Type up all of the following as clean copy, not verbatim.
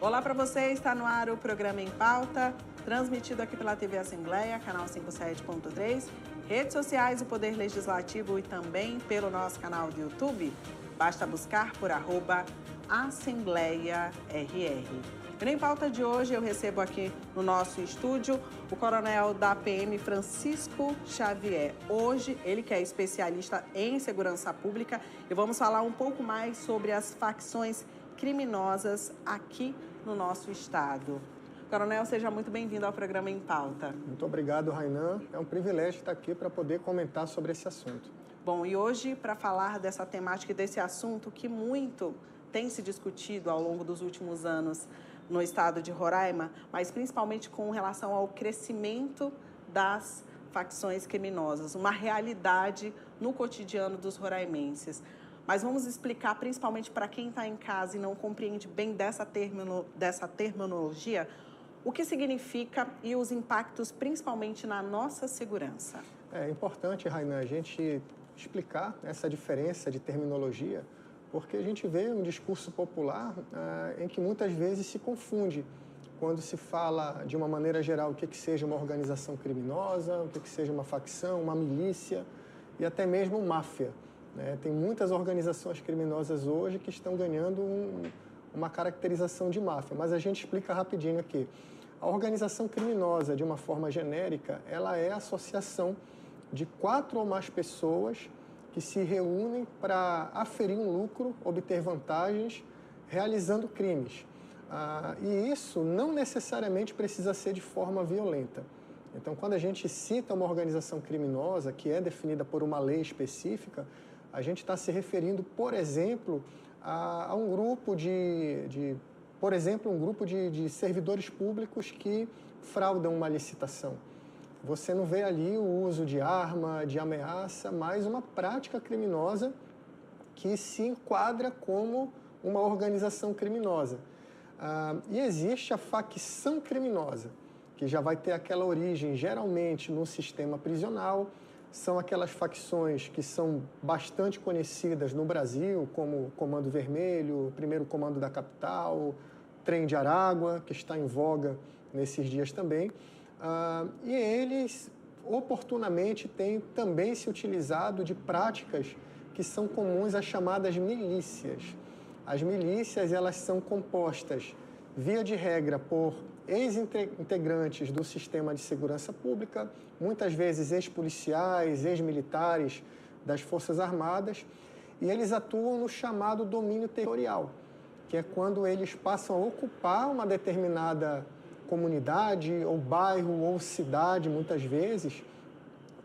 Olá para você, está no ar o programa Em Pauta, transmitido aqui pela TV Assembleia, canal 57.3, redes sociais do Poder Legislativo e também pelo nosso canal do YouTube. Basta buscar por @AssembleiaRR. E no Em Pauta de hoje eu recebo aqui no nosso estúdio o coronel da PM Francisco Xavier. Hoje ele que é especialista em segurança pública e vamos falar um pouco mais sobre as facções criminosas aqui no nosso estado. Coronel, seja muito bem-vindo ao programa Em Pauta. Muito obrigado, Rainan. É um privilégio estar aqui para poder comentar sobre esse assunto. Bom, e hoje, para falar dessa temática e desse assunto que muito tem se discutido ao longo dos últimos anos no estado de Roraima, mas principalmente com relação ao crescimento das facções criminosas, uma realidade no cotidiano dos roraimenses. Mas vamos explicar, principalmente para quem está em casa e não compreende bem dessa terminologia, o que significa e os impactos, principalmente na nossa segurança. É importante, Rainan, a gente explicar essa diferença de terminologia, porque a gente vê um discurso popular em que muitas vezes se confunde quando se fala de uma maneira geral o que seja uma organização criminosa, o que seja uma facção, uma milícia e até mesmo máfia. Tem muitas organizações criminosas hoje que estão ganhando uma caracterização de máfia, mas a gente explica rapidinho aqui. A organização criminosa, de uma forma genérica, ela é a associação de 4 ou mais pessoas que se reúnem para aferir um lucro, obter vantagens, realizando crimes. E isso não necessariamente precisa ser de forma violenta. Então, quando a gente cita uma organização criminosa que é definida por uma lei específica, a gente está se referindo, por exemplo, a um grupo de servidores públicos que fraudam uma licitação. Você não vê ali o uso de arma, de ameaça, mas uma prática criminosa que se enquadra como uma organização criminosa. E existe a facção criminosa, que já vai ter aquela origem geralmente no sistema prisional. São aquelas facções que são bastante conhecidas no Brasil, como Comando Vermelho, Primeiro Comando da Capital, Trem de Aragua, que está em voga nesses dias também. E eles, oportunamente, têm também se utilizado de práticas que são comuns às chamadas milícias. As milícias, elas são compostas, via de regra, por ex-integrantes do sistema de segurança pública, muitas vezes ex-policiais, ex-militares das Forças Armadas, e eles atuam no chamado domínio territorial, que é quando eles passam a ocupar uma determinada comunidade, ou bairro, ou cidade, muitas vezes,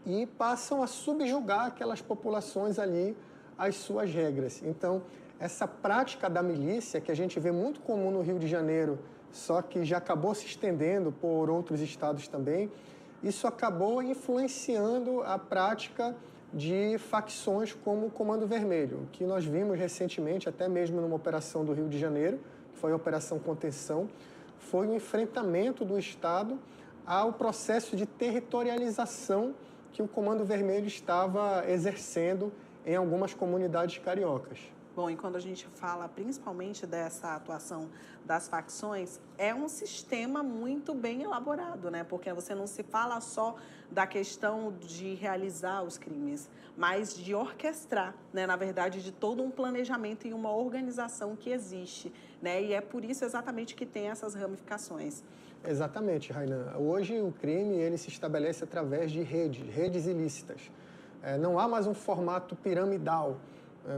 e passam a subjugar aquelas populações ali às suas regras. Então, essa prática da milícia, que a gente vê muito comum no Rio de Janeiro, só que já acabou se estendendo por outros estados também, isso acabou influenciando a prática de facções como o Comando Vermelho, que nós vimos recentemente, até mesmo numa operação do Rio de Janeiro, que foi a Operação Contenção, foi o enfrentamento do Estado ao processo de territorialização que o Comando Vermelho estava exercendo em algumas comunidades cariocas. Bom, e quando a gente fala principalmente dessa atuação das facções, é um sistema muito bem elaborado, né? Porque você não se fala só da questão de realizar os crimes, mas de orquestrar, né? Na verdade, de todo um planejamento e uma organização que existe, né? E é por isso exatamente que tem essas ramificações. Exatamente, Rainan. Hoje o crime ele se estabelece através de redes ilícitas. Não há mais um formato piramidal.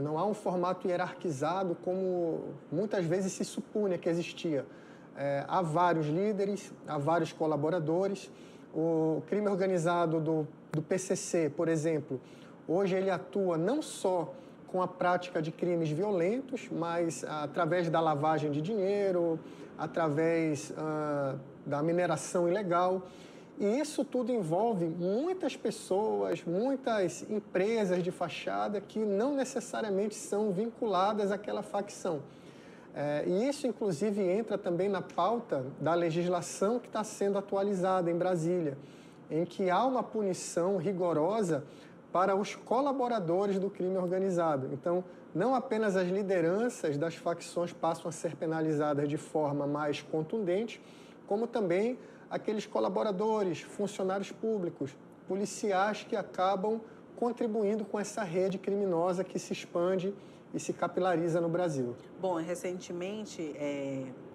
Não há um formato hierarquizado como muitas vezes se supunha que existia. Há vários líderes, há vários colaboradores. O crime organizado do PCC, por exemplo, hoje ele atua não só com a prática de crimes violentos, mas através da lavagem de dinheiro, através da mineração ilegal. E isso tudo envolve muitas pessoas, muitas empresas de fachada que não necessariamente são vinculadas àquela facção. E isso, inclusive, entra também na pauta da legislação que está sendo atualizada em Brasília, em que há uma punição rigorosa para os colaboradores do crime organizado. Então, não apenas as lideranças das facções passam a ser penalizadas de forma mais contundente, como também aqueles colaboradores, funcionários públicos, policiais que acabam contribuindo com essa rede criminosa que se expande e se capilariza no Brasil. Bom, recentemente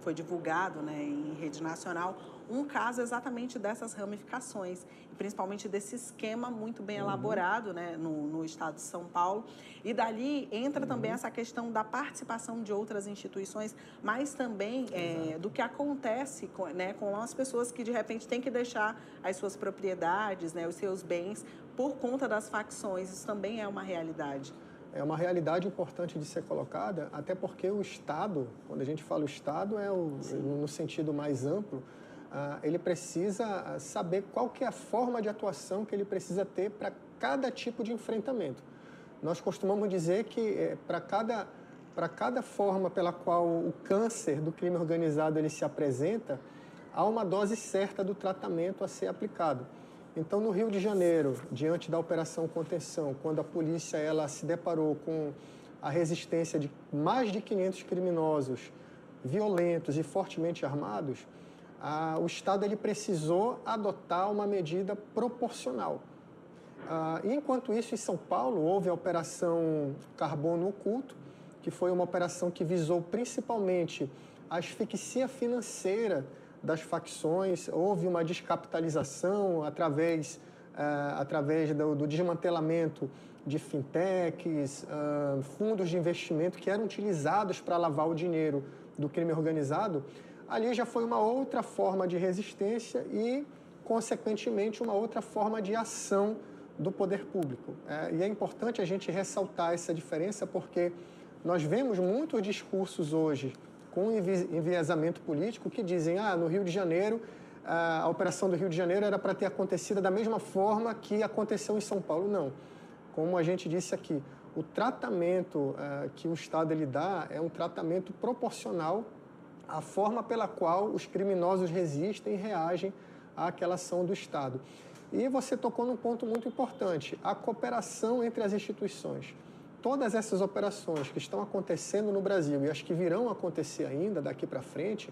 foi divulgado, né, em rede nacional um caso exatamente dessas ramificações, e principalmente desse esquema muito bem elaborado, né, no estado de São Paulo. E dali entra também essa questão da participação de outras instituições, mas também do que acontece com as pessoas que de repente têm que deixar as suas propriedades, né, os seus bens, por conta das facções. Isso também é uma realidade. É uma realidade importante de ser colocada, até porque o Estado, quando a gente fala o Estado, no sentido mais amplo, ele precisa saber qual que é a forma de atuação que ele precisa ter para cada tipo de enfrentamento. Nós costumamos dizer que para cada forma pela qual o câncer do crime organizado ele se apresenta, há uma dose certa do tratamento a ser aplicado. Então, no Rio de Janeiro, diante da Operação Contenção, quando a polícia ela se deparou com a resistência de mais de 500 criminosos violentos e fortemente armados, o Estado ele precisou adotar uma medida proporcional. Enquanto isso, em São Paulo, houve a Operação Carbono Oculto, que foi uma operação que visou principalmente a asfixia financeira das facções. Houve uma descapitalização através do desmantelamento de fintechs, fundos de investimento que eram utilizados para lavar o dinheiro do crime organizado. Ali já foi uma outra forma de resistência e, consequentemente, uma outra forma de ação do poder público. E é importante a gente ressaltar essa diferença porque nós vemos muitos discursos hoje com enviesamento político que dizem no Rio de Janeiro, a operação do Rio de Janeiro era para ter acontecido da mesma forma que aconteceu em São Paulo. Não. Como a gente disse aqui, o tratamento que o Estado ele dá é um tratamento proporcional à forma pela qual os criminosos resistem e reagem àquela ação do Estado. E você tocou num ponto muito importante, a cooperação entre as instituições. Todas essas operações que estão acontecendo no Brasil e as que virão acontecer ainda daqui para frente,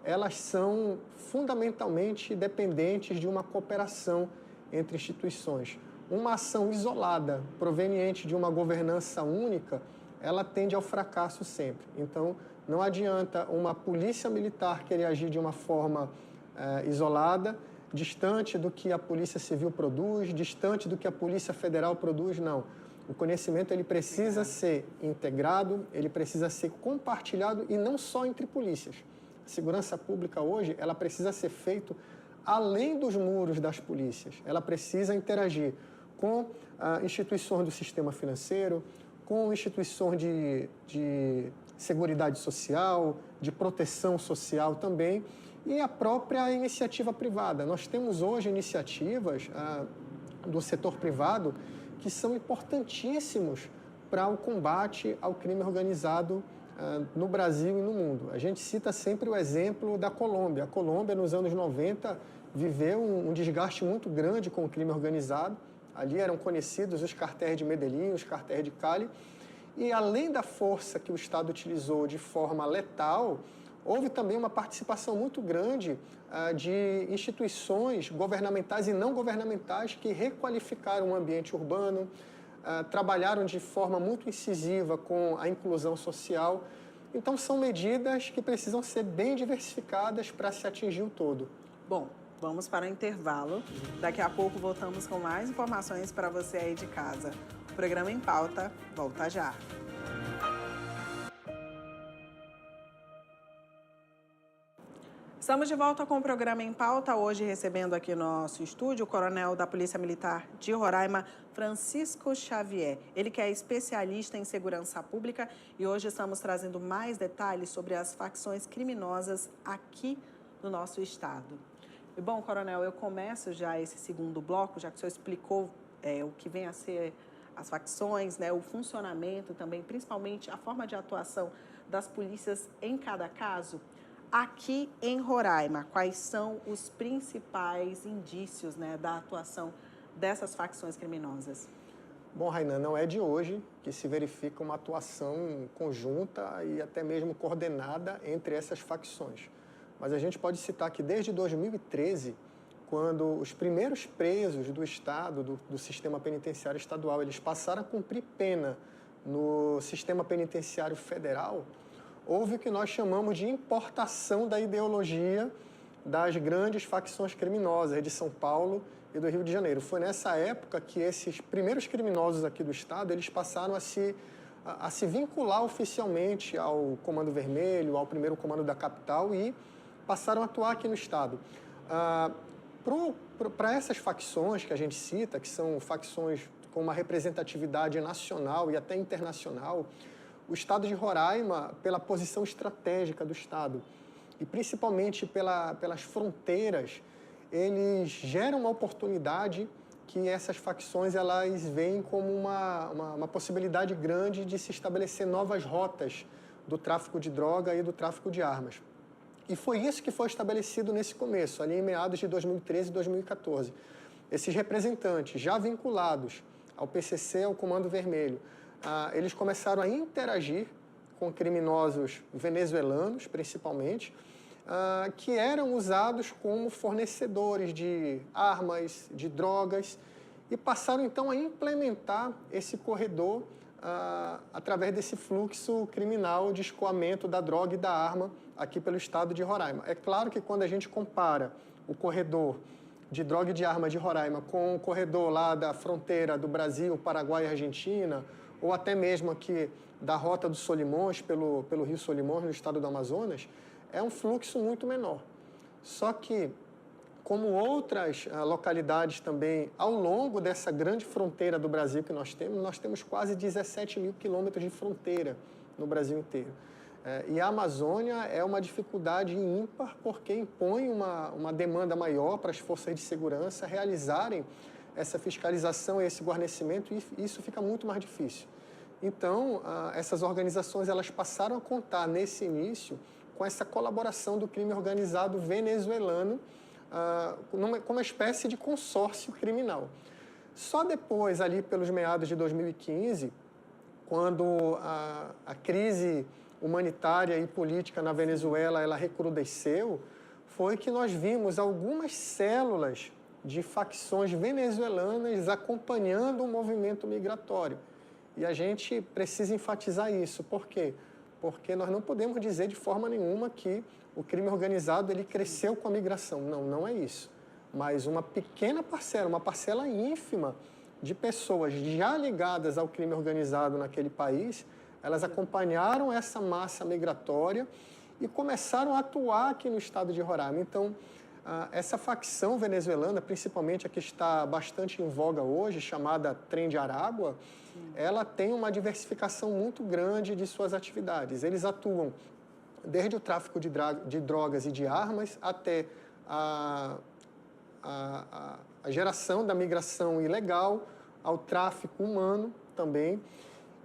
elas são fundamentalmente dependentes de uma cooperação entre instituições. Uma ação isolada, proveniente de uma governança única, ela tende ao fracasso sempre. Então, não adianta uma polícia militar querer agir de uma forma isolada, distante do que a Polícia Civil produz, distante do que a Polícia Federal produz, não. O conhecimento ele precisa ser integrado, ele precisa ser compartilhado e não só entre polícias. A segurança pública hoje, ela precisa ser feita além dos muros das polícias. Ela precisa interagir com instituições do sistema financeiro, com instituições de seguridade social, de proteção social também, e a própria iniciativa privada. Nós temos hoje iniciativas do setor privado que são importantíssimos para o combate ao crime organizado no Brasil e no mundo. A gente cita sempre o exemplo da Colômbia. A Colômbia, nos anos 90, viveu um desgaste muito grande com o crime organizado. Ali eram conhecidos os cartéis de Medellín, os cartéis de Cali. E, além da força que o Estado utilizou de forma letal, houve também uma participação muito grande de instituições governamentais e não governamentais que requalificaram o ambiente urbano, trabalharam de forma muito incisiva com a inclusão social. Então, são medidas que precisam ser bem diversificadas para se atingir o todo. Bom, vamos para o intervalo. Daqui a pouco voltamos com mais informações para você aí de casa. O programa Em Pauta volta já. Estamos de volta com o programa Em Pauta, hoje recebendo aqui no nosso estúdio o coronel da Polícia Militar de Roraima, Francisco Xavier. Ele que é especialista em segurança pública e hoje estamos trazendo mais detalhes sobre as facções criminosas aqui no nosso estado. E bom, coronel, eu começo já esse segundo bloco, já que o senhor explicou o que vem a ser as facções, né, o funcionamento também, principalmente a forma de atuação das polícias em cada caso. Aqui em Roraima, quais são os principais indícios, né, da atuação dessas facções criminosas? Bom, Rainan, não é de hoje que se verifica uma atuação conjunta e até mesmo coordenada entre essas facções. Mas a gente pode citar que desde 2013, quando os primeiros presos do Estado, do sistema penitenciário estadual, eles passaram a cumprir pena no sistema penitenciário federal, houve o que nós chamamos de importação da ideologia das grandes facções criminosas de São Paulo e do Rio de Janeiro. Foi nessa época que esses primeiros criminosos aqui do Estado, eles passaram a se vincular oficialmente ao Comando Vermelho, ao primeiro comando da capital e passaram a atuar aqui no Estado. Para essas facções que a gente cita, que são facções com uma representatividade nacional e até internacional, o Estado de Roraima, pela posição estratégica do Estado e principalmente pelas fronteiras, eles geram uma oportunidade que essas facções elas veem como uma possibilidade grande de se estabelecer novas rotas do tráfico de droga e do tráfico de armas. E foi isso que foi estabelecido nesse começo, ali em meados de 2013 e 2014. Esses representantes já vinculados ao PCC, ao Comando Vermelho, eles começaram a interagir com criminosos venezuelanos, principalmente, que eram usados como fornecedores de armas, de drogas, e passaram então a implementar esse corredor através desse fluxo criminal de escoamento da droga e da arma aqui pelo estado de Roraima. É claro que quando a gente compara o corredor de droga e de arma de Roraima com o corredor lá da fronteira do Brasil, Paraguai e Argentina, ou até mesmo aqui da Rota dos Solimões, pelo Rio Solimões, no estado do Amazonas, é um fluxo muito menor. Só que, como outras localidades também, ao longo dessa grande fronteira do Brasil que nós temos quase 17 mil quilômetros de fronteira no Brasil inteiro. E a Amazônia é uma dificuldade ímpar porque impõe uma demanda maior para as forças de segurança realizarem essa fiscalização e esse guarnecimento, e isso fica muito mais difícil. Então, essas organizações elas passaram a contar nesse início com essa colaboração do crime organizado venezuelano com uma espécie de consórcio criminal. Só depois, ali pelos meados de 2015, quando a crise humanitária e política na Venezuela ela recrudesceu, foi que nós vimos algumas células de facções venezuelanas acompanhando o movimento migratório. E a gente precisa enfatizar isso. Por quê? Porque nós não podemos dizer de forma nenhuma que o crime organizado ele cresceu com a migração. Não, não é isso. Mas uma pequena parcela, uma parcela ínfima de pessoas já ligadas ao crime organizado naquele país, elas acompanharam essa massa migratória e começaram a atuar aqui no estado de Roraima. Então, essa facção venezuelana, principalmente a que está bastante em voga hoje, chamada Trem de Aragua, ela tem uma diversificação muito grande de suas atividades. Eles atuam desde o tráfico de drogas e de armas até a geração da migração ilegal, ao tráfico humano também.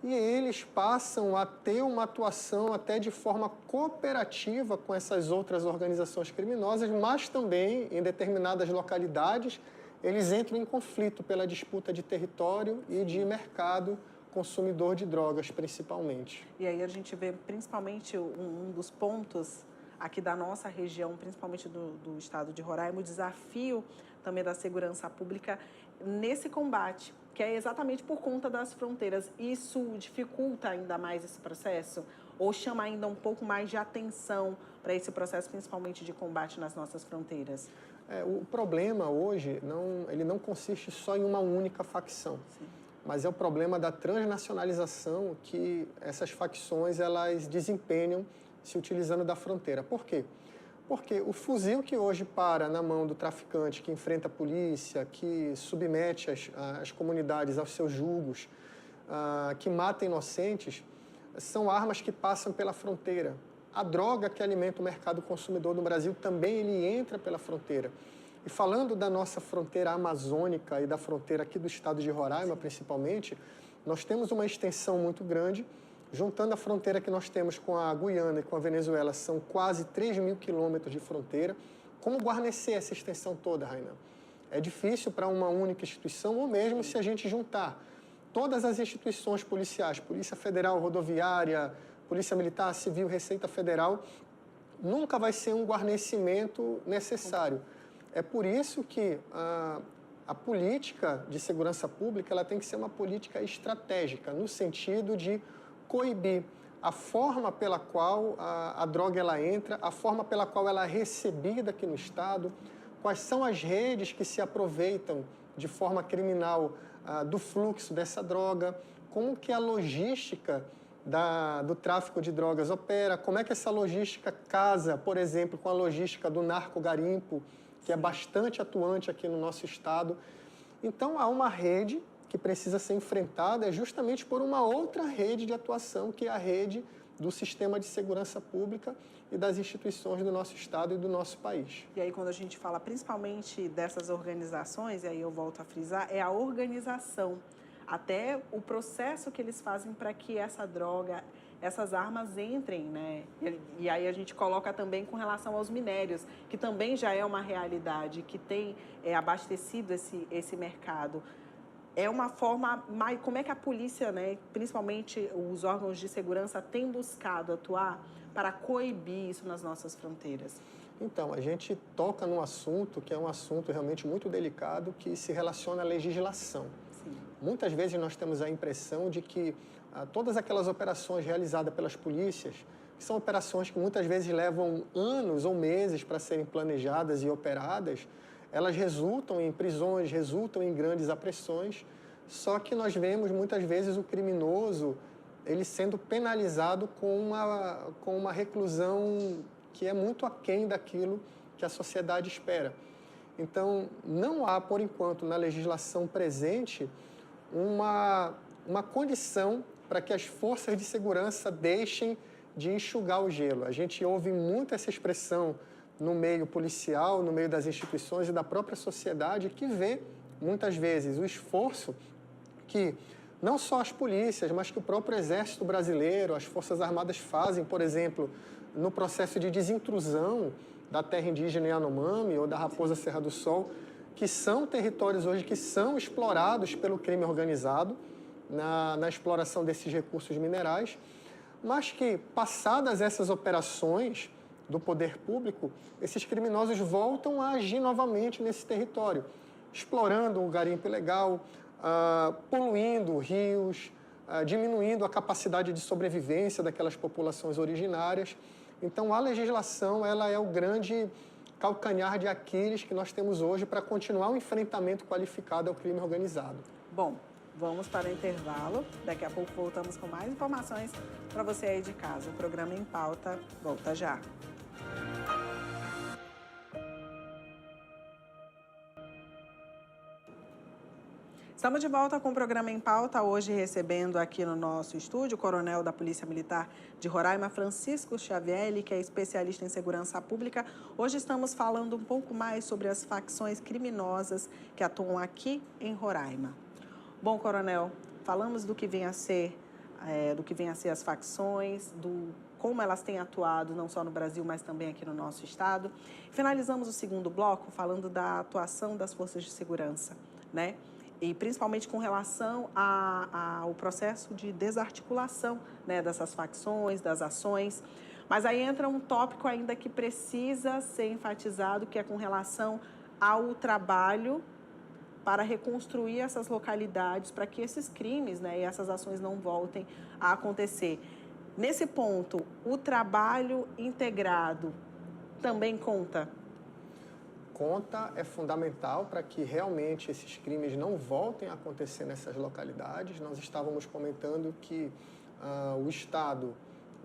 E eles passam a ter uma atuação até de forma cooperativa com essas outras organizações criminosas, mas também, em determinadas localidades, eles entram em conflito pela disputa de território e de mercado consumidor de drogas, principalmente. E aí a gente vê, principalmente, um dos pontos aqui da nossa região, principalmente do estado de Roraima, o desafio também da segurança pública nesse combate, que é exatamente por conta das fronteiras. Isso dificulta ainda mais esse processo? Ou chama ainda um pouco mais de atenção para esse processo, principalmente de combate nas nossas fronteiras? O problema hoje, ele não consiste só em uma única facção. Sim. Mas é o problema da transnacionalização que essas facções elas desempenham se utilizando da fronteira. Por quê? Porque o fuzil que hoje para na mão do traficante que enfrenta a polícia, que submete as comunidades aos seus julgos, que mata inocentes, são armas que passam pela fronteira. A droga que alimenta o mercado consumidor no Brasil também ele entra pela fronteira. E falando da nossa fronteira amazônica e da fronteira aqui do estado de Roraima, principalmente, nós temos uma extensão muito grande. Juntando a fronteira que nós temos com a Guiana e com a Venezuela, são quase 3 mil quilômetros de fronteira. Como guarnecer essa extensão toda, Rainan? É difícil para uma única instituição, ou mesmo se a gente juntar todas as instituições policiais, Polícia Federal, Rodoviária, Polícia Militar, Civil, Receita Federal, nunca vai ser um guarnecimento necessário. É por isso que a política de segurança pública ela tem que ser uma política estratégica, no sentido de coibir a forma pela qual a droga ela entra, a forma pela qual ela é recebida aqui no Estado, quais são as redes que se aproveitam de forma criminal do fluxo dessa droga, como que a logística do tráfico de drogas opera, como é que essa logística casa, por exemplo, com a logística do narcogarimpo, que é bastante atuante aqui no nosso estado. Então, há uma rede que precisa ser enfrentada justamente por uma outra rede de atuação, que é a rede do sistema de segurança pública e das instituições do nosso estado e do nosso país. E aí, quando a gente fala principalmente dessas organizações, e aí eu volto a frisar, é a organização, até o processo que eles fazem para que essa droga, essas armas entrem, né? E aí a gente coloca também com relação aos minérios, que também já é uma realidade, que tem abastecido esse mercado. É uma forma, como é que a polícia, né, principalmente os órgãos de segurança, têm buscado atuar para coibir isso nas nossas fronteiras? Então, a gente toca num assunto que é um assunto realmente muito delicado, que se relaciona à legislação. Sim. Muitas vezes nós temos a impressão de que todas aquelas operações realizadas pelas polícias, que são operações que muitas vezes levam anos ou meses para serem planejadas e operadas, elas resultam em prisões, resultam em grandes apreensões, só que nós vemos muitas vezes o criminoso ele sendo penalizado com uma reclusão que é muito aquém daquilo que a sociedade espera. Então, não há, por enquanto, na legislação presente, uma condição para que as forças de segurança deixem de enxugar o gelo. A gente ouve muito essa expressão no meio policial, no meio das instituições e da própria sociedade, que vê, muitas vezes, o esforço que não só as polícias, mas que o próprio Exército Brasileiro, as Forças Armadas fazem, por exemplo, no processo de desintrusão da terra indígena Yanomami ou da Raposa Serra do Sol, que são territórios hoje que são explorados pelo crime organizado na exploração desses recursos minerais, mas que, passadas essas operações do poder público, esses criminosos voltam a agir novamente nesse território, explorando o garimpo ilegal, poluindo rios, diminuindo a capacidade de sobrevivência daquelas populações originárias. Então, a legislação ela é o grande calcanhar de Aquiles que nós temos hoje para continuar o enfrentamento qualificado ao crime organizado. Bom, vamos para o intervalo. Daqui a pouco voltamos com mais informações para você aí de casa. O programa Em Pauta volta já. Estamos de volta com o programa Em Pauta, hoje recebendo aqui no nosso estúdio o coronel da Polícia Militar de Roraima, Francisco Xavier, que é especialista em segurança pública. Hoje estamos falando um pouco mais sobre as facções criminosas que atuam aqui em Roraima. Bom, coronel, falamos do que vem a ser, as facções, como elas têm atuado não só no Brasil, mas também aqui no nosso estado. Finalizamos o segundo bloco falando da atuação das forças de segurança, né? E principalmente com relação ao processo de desarticulação, né, dessas facções, das ações. Mas aí entra um tópico ainda que precisa ser enfatizado, que é com relação ao trabalho para reconstruir essas localidades, para que esses crimes, né, e essas ações não voltem a acontecer. Nesse ponto, o trabalho integrado também conta? Conta, é fundamental para que realmente esses crimes não voltem a acontecer nessas localidades. Nós estávamos comentando que o Estado,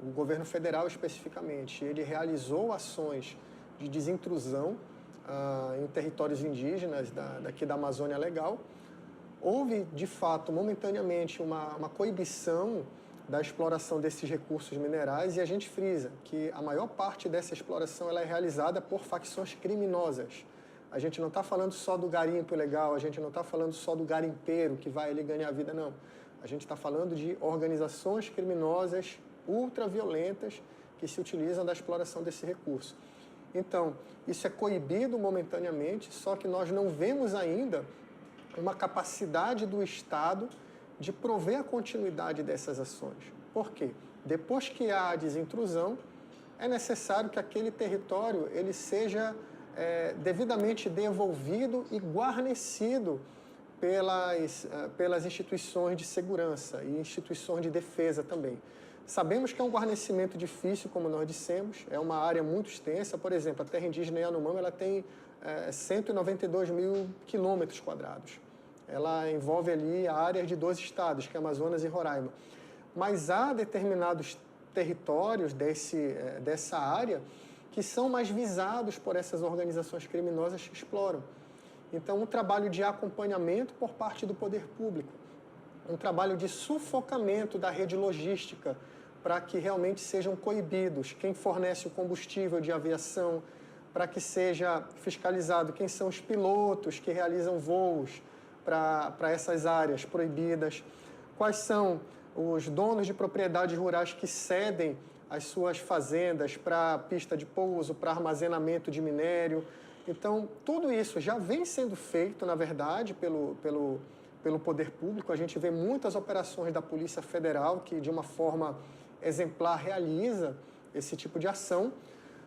o governo federal especificamente, ele realizou ações de desintrusão em territórios indígenas daqui da Amazônia Legal. Houve, de fato, momentaneamente, uma coibição da exploração desses recursos minerais e a gente frisa que a maior parte dessa exploração ela é realizada por facções criminosas. A gente não está falando só do garimpo ilegal, a gente não está falando só do garimpeiro que vai ali ganhar vida, não. A gente está falando de organizações criminosas ultraviolentas que se utilizam da exploração desse recurso. Então, isso é coibido momentaneamente, só que nós não vemos ainda uma capacidade do Estado de prover a continuidade dessas ações. Por quê? Depois que há a desintrusão, é necessário que aquele território ele seja devidamente devolvido e guarnecido pelas instituições de segurança e instituições de defesa também. Sabemos que é um guarnecimento difícil, como nós dissemos, é uma área muito extensa. Por exemplo, a terra indígena Yanomami ela tem 192 mil quilômetros quadrados. Ela envolve ali áreas de 2 estados, que é Amazonas e Roraima. Mas há determinados territórios dessa área que são mais visados por essas organizações criminosas que exploram. Então, um trabalho de acompanhamento por parte do poder público, um trabalho de sufocamento da rede logística para que realmente sejam coibidos quem fornece o combustível de aviação, para que seja fiscalizado quem são os pilotos que realizam voos para essas áreas proibidas, quais são os donos de propriedades rurais que cedem as suas fazendas para pista de pouso, para armazenamento de minério. Então, tudo isso já vem sendo feito, na verdade, pelo poder público. A gente vê muitas operações da Polícia Federal que, de uma forma exemplar, realiza esse tipo de ação,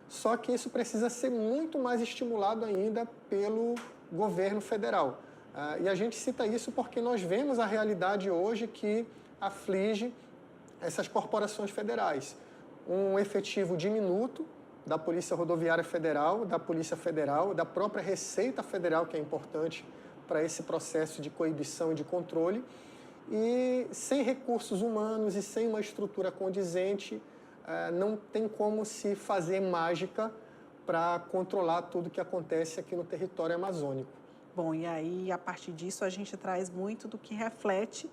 só que isso precisa ser muito mais estimulado ainda pelo governo federal. E a gente cita isso porque nós vemos a realidade hoje que aflige essas corporações federais. Um efetivo diminuto da Polícia Rodoviária Federal, da Polícia Federal, da própria Receita Federal, que é importante para esse processo de coibição e de controle, e sem recursos humanos e sem uma estrutura condizente, não tem como se fazer mágica para controlar tudo que acontece aqui no território amazônico. Bom, e aí, a partir disso, a gente traz muito do que reflete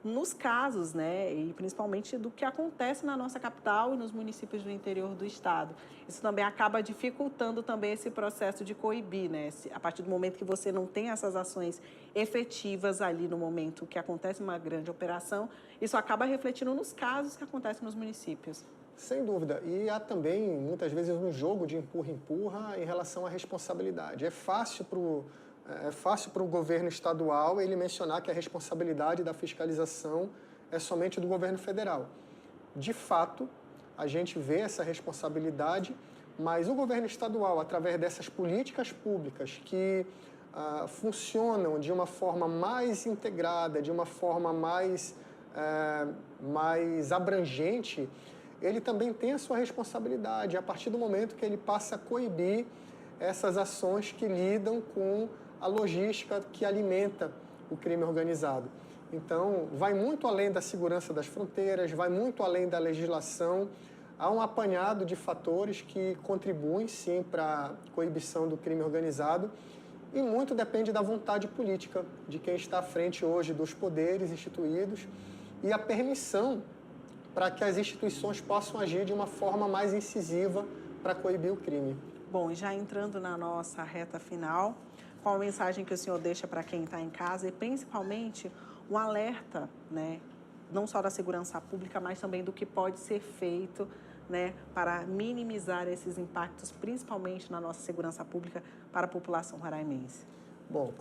nos casos, né, e principalmente do que acontece na nossa capital e nos municípios do interior do estado. Isso também acaba dificultando também esse processo de coibir, né, a partir do momento que você não tem essas ações efetivas ali no momento que acontece uma grande operação, isso acaba refletindo nos casos que acontecem nos municípios. Sem dúvida. E há também, muitas vezes, um jogo de empurra-empurra em relação à responsabilidade. É fácil para o governo estadual ele mencionar que a responsabilidade da fiscalização é somente do governo federal. De fato, a gente vê essa responsabilidade, mas o governo estadual, através dessas políticas públicas que funcionam de uma forma mais integrada, de uma forma mais abrangente, ele também tem a sua responsabilidade a partir do momento que ele passa a coibir essas ações que lidam com a logística que alimenta o crime organizado. Então, vai muito além da segurança das fronteiras, vai muito além da legislação. Há um apanhado de fatores que contribuem, sim, para a coibição do crime organizado e muito depende da vontade política de quem está à frente hoje dos poderes instituídos e a permissão para que as instituições possam agir de uma forma mais incisiva para coibir o crime. Bom, e já entrando na nossa reta final, qual a mensagem que o senhor deixa para quem está em casa e principalmente um alerta, né, não só da segurança pública, mas também do que pode ser feito, né, para minimizar esses impactos, principalmente na nossa segurança pública para a população roraimense? Bom,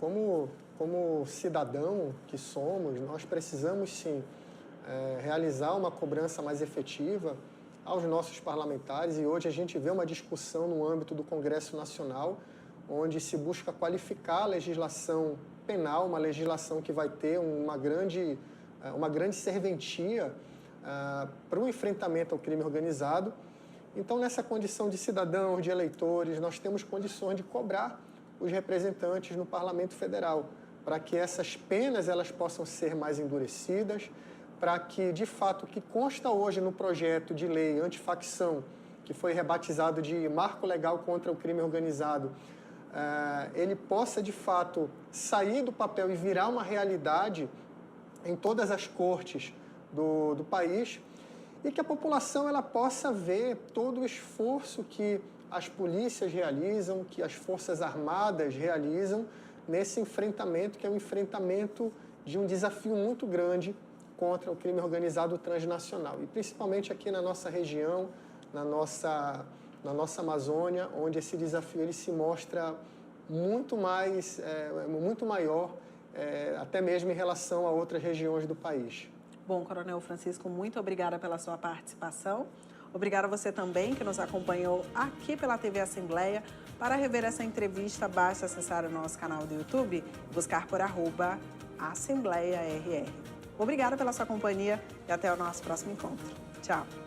como cidadão que somos, nós precisamos sim realizar uma cobrança mais efetiva aos nossos parlamentares e hoje a gente vê uma discussão no âmbito do Congresso Nacional onde se busca qualificar a legislação penal, uma legislação que vai ter uma grande serventia para o enfrentamento ao crime organizado. Então, nessa condição de cidadãos, de eleitores, nós temos condições de cobrar os representantes no Parlamento Federal para que essas penas elas possam ser mais endurecidas, para que, de fato, o que consta hoje no projeto de lei antifacção, que foi rebatizado de Marco Legal contra o Crime Organizado, ele possa, de fato, sair do papel e virar uma realidade em todas as cortes do país e que a população ela possa ver todo o esforço que as polícias realizam, que as Forças Armadas realizam nesse enfrentamento, que é um enfrentamento de um desafio muito grande contra o crime organizado transnacional. E principalmente aqui na nossa região, na nossa Amazônia, onde esse desafio ele se mostra muito maior até mesmo em relação a outras regiões do país. Bom, Coronel Francisco, muito obrigada pela sua participação. Obrigada a você também que nos acompanhou aqui pela TV Assembleia. Para rever essa entrevista, basta acessar o nosso canal do YouTube e buscar por @AssembleiaRR. Obrigada pela sua companhia e até o nosso próximo encontro. Tchau!